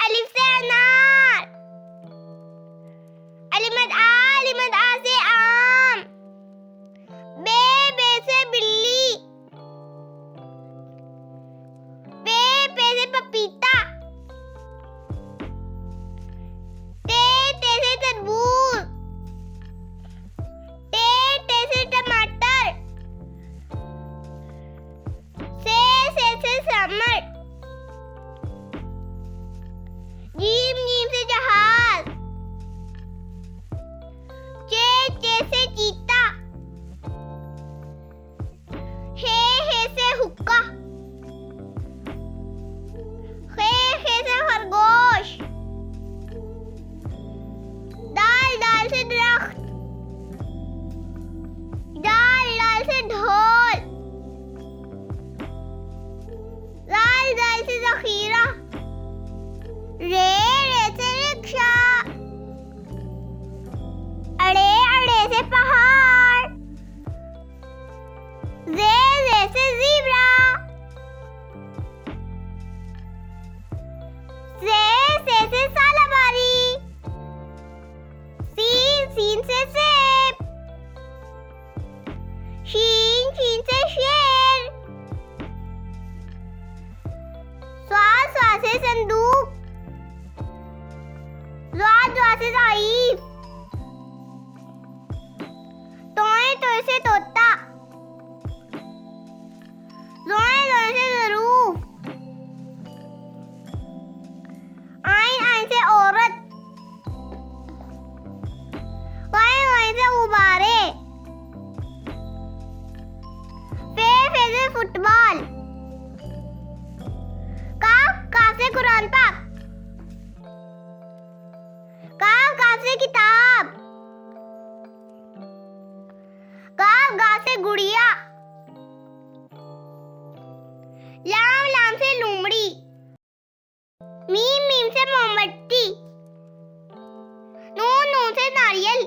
अलिफ से अनार, अलिमत आ से आम, बे से बिल्ली, पे से पपीता, ते से तरबूज, टे से टमाटर, से समर, जीम से जहाज, चे से चीता, हे से हुक्का, खे से खरगोश, दाल से दरख्त, दाल से ढोल, दाल से ज़ख़ीरा, रे से रिक्शा, अड़े से पहाड़, जे से ज़ीब्रा, से सालाबारी, सीन से सेब, शीन से शेर, स्वा से संदूक, द्वा से ज़ईफ, तोए से तोता, ज़ोए से ज़रूफ, आइन से औरत, वाई से गुब्बारे, फे से फुटबॉल, काफ से कुरान पाक, काफ से किताब, गा से गुड़िया, लाम से लूमड़ी, मीम से मोमबत्ती, नून से नारियल,